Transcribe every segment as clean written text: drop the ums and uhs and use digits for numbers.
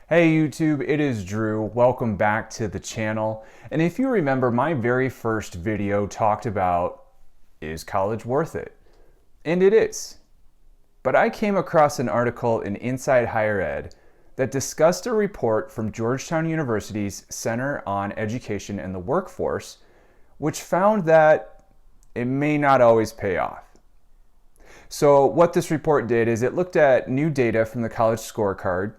Hey YouTube, it is Drew. Welcome back to the channel. And if you remember, my very first video talked about, is college worth it? And it is. But I came across an article in Inside Higher Ed that discussed a report from Georgetown University's Center on Education and the Workforce, which found that it may not always pay off. So what this report did is it looked at new data from the college scorecard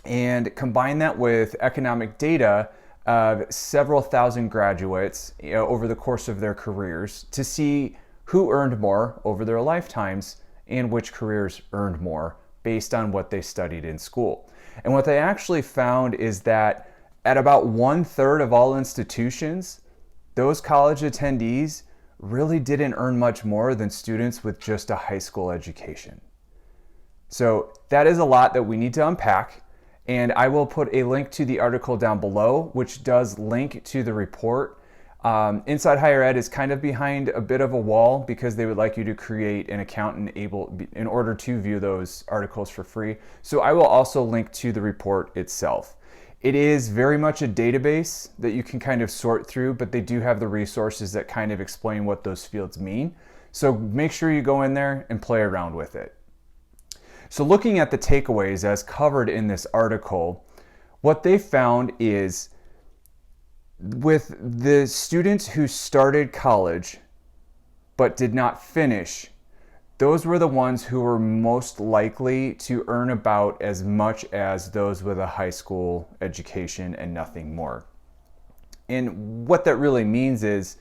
and combine that with economic data of several thousand graduates over the course of their careers to see who earned more over their lifetimes and which careers earned more based on what they studied in school. And what they actually found is that at about 1/3 of all institutions, those college attendees really didn't earn much more than students with just a high school education. So that is a lot that we need to unpack. And I will put a link to the article down below, which does link to the report. Inside Higher Ed is kind of behind a bit of a wall because they would like you to create an account in order to view those articles for free. So I will also link to the report itself. It is very much a database that you can kind of sort through, but they do have the resources that kind of explain what those fields mean. So make sure you go in there and play around with it. So looking at the takeaways as covered in this article, what they found is with the students who started college but did not finish, those were the ones who were most likely to earn about as much as those with a high school education and nothing more. And what that really means is,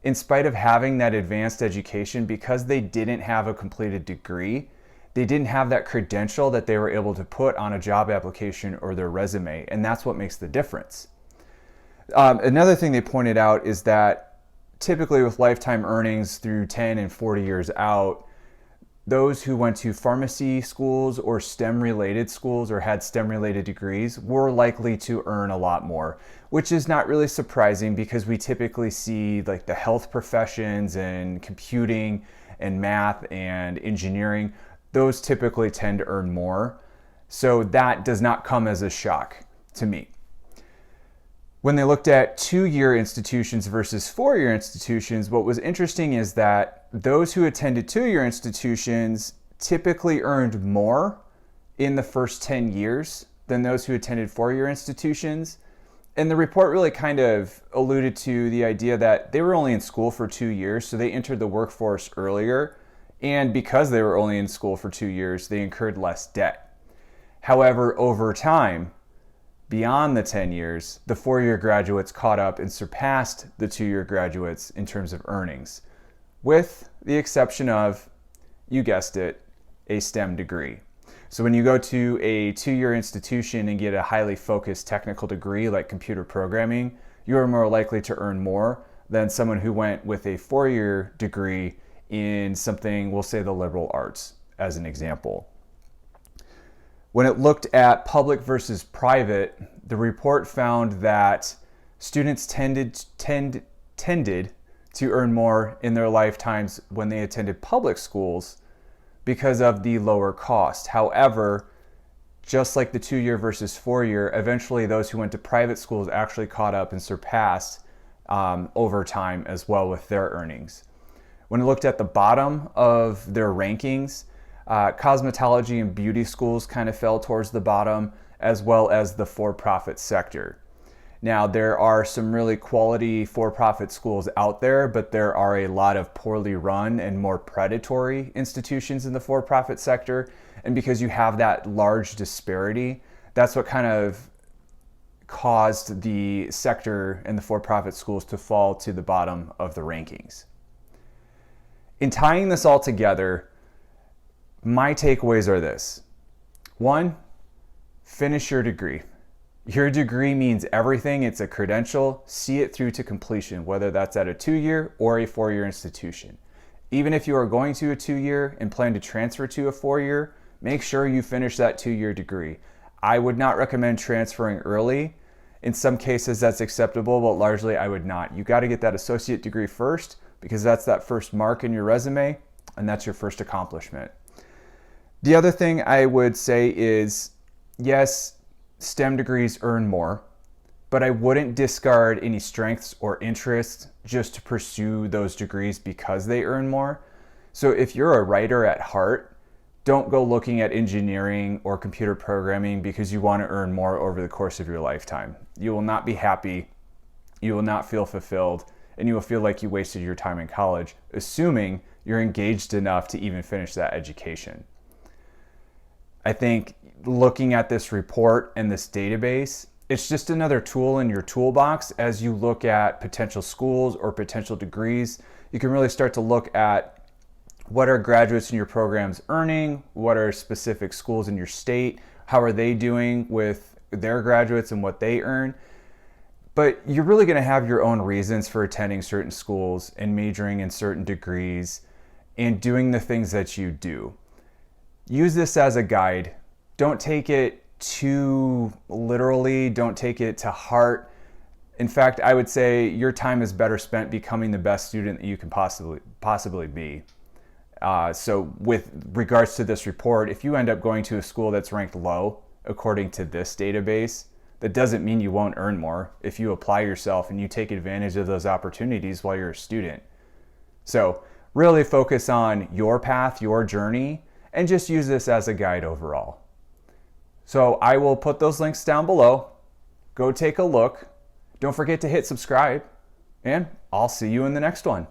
in spite of having that advanced education, because they didn't have a completed degree, they didn't have that credential that they were able to put on a job application or their resume, and that's what makes the difference. Another thing they pointed out is that typically with lifetime earnings through 10 and 40 years out, those who went to pharmacy schools or STEM-related schools or had STEM-related degrees were likely to earn a lot more, which is not really surprising because we typically see like the health professions and computing and math and engineering, those typically tend to earn more. So that does not come as a shock to me. When they looked at 2-year institutions versus 4-year institutions, what was interesting is that those who attended 2-year institutions typically earned more in the first 10 years than those who attended 4-year institutions. And the report really kind of alluded to the idea that they were only in school for 2 years, so they entered the workforce earlier. And because they were only in school for 2 years, they incurred less debt. However, over time, beyond the 10 years, the 4-year graduates caught up and surpassed the 2-year graduates in terms of earnings, with the exception of, you guessed it, a STEM degree. So when you go to a 2-year institution and get a highly focused technical degree like computer programming, you are more likely to earn more than someone who went with a 4-year degree in something, we'll say the liberal arts as an example. When it looked at public versus private, the report found that students tended to earn more in their lifetimes when they attended public schools because of the lower cost. However, just like the 2-year versus 4-year, eventually those who went to private schools actually caught up and surpassed over time as well with their earnings. When I looked at the bottom of their rankings, cosmetology and beauty schools kind of fell towards the bottom, as well as the for-profit sector. Now, there are some really quality for-profit schools out there, but there are a lot of poorly run and more predatory institutions in the for-profit sector. And because you have that large disparity, that's what kind of caused the sector and the for-profit schools to fall to the bottom of the rankings. In tying this all together, my takeaways are this. 1, finish your degree. Your degree means everything. It's a credential. See it through to completion, whether that's at a 2-year or a 4-year institution. Even if you are going to a 2-year and plan to transfer to a 4-year, make sure you finish that 2-year degree. I would not recommend transferring early. In some cases that's acceptable, but largely I would not. You got to get that associate degree first because that's that first mark in your resume and that's your first accomplishment. The other thing I would say is, yes, STEM degrees earn more, but I wouldn't discard any strengths or interests just to pursue those degrees because they earn more. So if you're a writer at heart, don't go looking at engineering or computer programming because you want to earn more over the course of your lifetime. You will not be happy, you will not feel fulfilled, and you will feel like you wasted your time in college, assuming you're engaged enough to even finish that education. I think looking at this report and this database, it's just another tool in your toolbox as you look at potential schools or potential degrees. You can really start to look at what are graduates in your programs earning, what are specific schools in your state, how are they doing with their graduates and what they earn. But you're really going to have your own reasons for attending certain schools and majoring in certain degrees and doing the things that you do. Use this as a guide. Don't take it too literally. Don't take it to heart. In fact, I would say your time is better spent becoming the best student that you can possibly be. So with regards to this report, if you end up going to a school that's ranked low, according to this database, that doesn't mean you won't earn more if you apply yourself and you take advantage of those opportunities while you're a student. So really focus on your path, your journey, and just use this as a guide overall. So I will put those links down below. Go take a look. Don't forget to hit subscribe, and I'll see you in the next one.